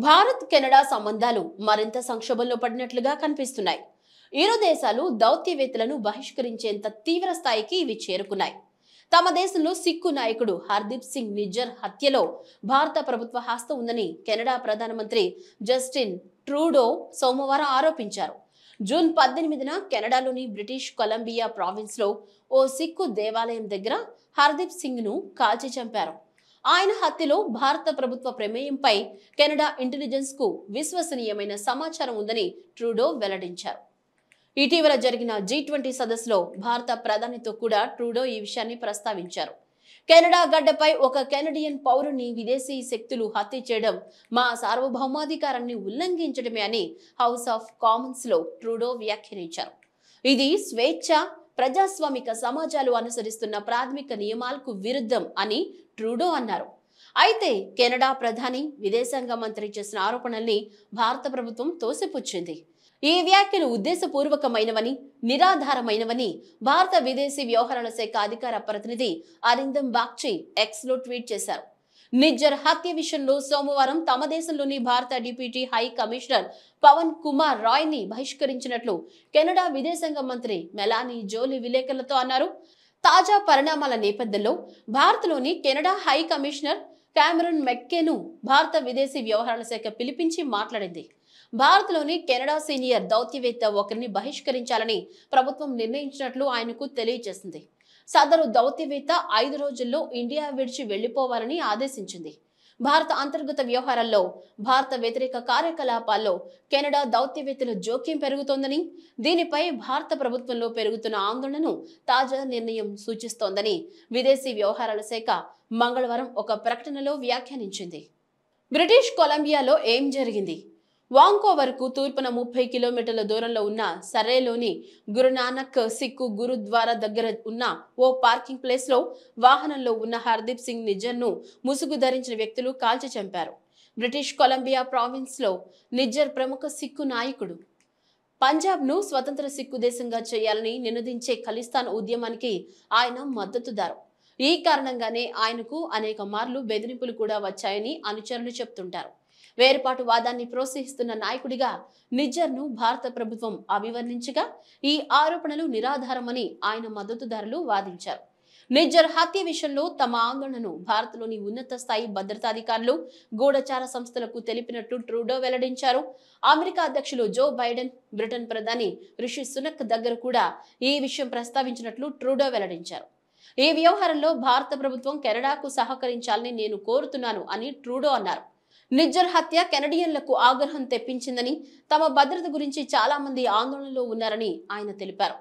Bharat Canada సంబంధాలు మరింత సంక్షోభంలో పడినట్లుగా కనిపిస్తున్నాయి. ఇరు దేశాలు దౌత్యవేత్తలను బహిష్కరించేంత తీవ్ర స్థాయికి ఇవి చేరుకున్నాయి. తమ దేశంలో సిక్కు నాయకుడు హర్దీప్ సింగ్ నిజ్జర్ హత్యలో భారత ప్రభుత్వ హస్తం ఉందని కెనడా ప్రధానమంత్రి జస్టిన్ ట్రూడో సోమవారం ఆరోపించారు. జూన్ 18న కెనడాలోని బ్రిటిష్ కొలంబియా ప్రావిన్స్ లో ఓ సిక్కు దేవాలయం దగ్గర హర్దీప్ సింగ్ ను కాల్చి చంపారు. ఆయన హత్యలో భారత ప్రభుత్వ ప్రమేయంపై కెనడా ఇంటెలిజెన్స్ కు విశ్వసనీయమైన సమాచారం ఉందని ట్రూడో వెల్లడించారు. ఇటీవల జరిగిన G20 సదస్సులో భారత ప్రధానితో కూడా ట్రూడో ఈ విషయాన్ని ప్రస్తావించారు. కెనడా గడ్డపై ఒక కెనడియన్ పౌరుని విదేశీ శక్తులు హత్య చేయడం మా సార్వభౌమాధికారాన్ని ఉల్లంఘించడమే అని హౌస్ ఆఫ్ కామన్స్ లో ట్రూడో వ్యాఖ్యానించారు. ఇది స్వేచ్ఛ, ప్రజాస్వామిక సమాజాలు అనుసరిస్తున్న ప్రాథమిక నియమాలకు విరుద్ధం అని ట్రూడో అన్నారు. అయితే కెనడా ప్రధాని, విదేశాంగ మంత్రి చేసిన ఆరోపణల్ని భారత ప్రభుత్వం తోసిపుచ్చింది. ఈ వ్యాఖ్యలు ఉద్దేశపూర్వకమైనవని, నిరాధారమైనవని భారత విదేశీ వ్యవహారాల శాఖ అధికార ప్రతినిధి అరిందమ్ బాగ్చి ఎక్స్ లో ట్వీట్ చేశారు. నిజ్జర్ హత్య విషయంలో సోమవారం తమ దేశంలోని భారత deputy high commissioner Pawan Kumar Rai ని బహిష్కరించినట్లు కెనడా విదేశాంగ మంత్రి మెలానీ జోలీ విలేకరులతో అన్నారు. తాజా పరిణామాల నేపథ్యంలో భారత్లోని కెనడా హై కమిషనర్ కామరూన్ మెక్కేను భారత విదేశీ వ్యవహారాల శాఖ పిలిపించి మాట్లాడింది. భారత్లోని కెనడా సీనియర్ దౌత్యవేత్త ఒకరిని బహిష్కరించాలని ప్రభుత్వం నిర్ణయించినట్లు ఆయనకు తెలియజేసింది. సదరు దౌత్యవేత్త 5 రోజుల్లో ఇండియా విడిచి వెళ్లిపోవాలని ఆదేశించింది. భారత అంతర్గత వ్యవహారాల్లో, భారత వ్యతిరేక కార్యకలాపాల్లో కెనడా దౌత్యవేత్తల జోక్యం పెరుగుతోందని, దీనిపై భారత ప్రభుత్వంలో పెరుగుతున్న ఆందోళనను తాజా నిర్ణయం సూచిస్తోందని విదేశీ వ్యవహారాల శాఖ మంగళవారం ఒక ప్రకటనలో వ్యాఖ్యానించింది. బ్రిటిష్ కొలంబియాలో ఏం జరిగింది? వాంకోవర్కు తూర్పున 30 కిలోమీటర్ల దూరంలో ఉన్న సర్రేలోని గురునానక్ సిక్కు గురుద్వారా దగ్గర ఉన్న ఓ పార్కింగ్ ప్లేస్ లో వాహనంలో ఉన్న హర్దీప్ సింగ్ నిజ్జర్ ను ముసుగు ధరించిన వ్యక్తులు కాల్చి చంపారు. బ్రిటిష్ కొలంబియా ప్రావిన్స్ లో నిజ్జర్ ప్రముఖ సిక్కు నాయకుడు. పంజాబ్ ను స్వతంత్ర సిక్కు దేశంగా చేయాలని నినదించే ఖలిస్తాన్ ఉద్యమానికి ఆయన మద్దతుదారు. ఈ కారణంగానే ఆయనకు అనేక మార్లు బెదిరింపులు కూడా వచ్చాయని అనుచరులు చెప్తుంటారు. వేర్పాటు వాదాన్ని ప్రోత్సహిస్తున్న నాయకుడిగా నిజ్జర్ ను భారత ప్రభుత్వం అభివర్ణించగా ఈ ఆరోపణలు నిరాధారమని ఆయన మద్దతుదారులు వాదించారు. నిజ్జర్ హత్య విషయంలో తమ ఆందోళనను భారత్లోని ఉన్నత స్థాయి భద్రతాధికారులు, గూఢచార సంస్థలకు తెలిపినట్లు ట్రూడో వెల్లడించారు. అమెరికా అధ్యక్షులు జో బైడెన్, బ్రిటన్ ప్రధాని రిషి సునక్ దగ్గర కూడా ఈ విషయం ప్రస్తావించినట్లు ట్రూడో వెల్లడించారు. ఈ వ్యవహారంలో భారత ప్రభుత్వం కెనడాకు సహకరించాలని నేను కోరుతున్నాను అని ట్రూడో అన్నారు. నిజ్జర్ హత్య కెనడియన్లకు ఆగ్రహం తెప్పించిందని, తమ భద్రత గురించి చాలా మంది ఆందోళనలో ఉన్నారని ఆయన తెలిపారు.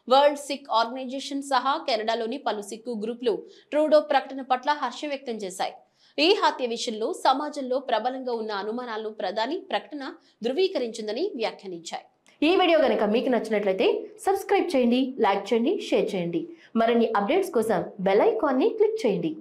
వరల్డ్ సిక్ ఆర్గనైజేషన్ సహా కెనడాలోని పలు సిక్కు గ్రూపులు ట్రూడో ప్రకటన పట్ల హర్షం వ్యక్తం చేశాయి. ఈ హత్య విషయంలో సమాజంలో ప్రబలంగా ఉన్న అనుమానాలను ప్రధాని ప్రకటన ధృవీకరించిందని వ్యాఖ్యానించాయి. ఈ వీడియో గనుక మీకు నచ్చినట్లయితే సబ్స్క్రైబ్ చేయండి, లైక్ చేయండి, షేర్ చేయండి. మరిన్ని అప్డేట్స్ కోసం బెల్ ఐకాన్ ని క్లిక్ చేయండి.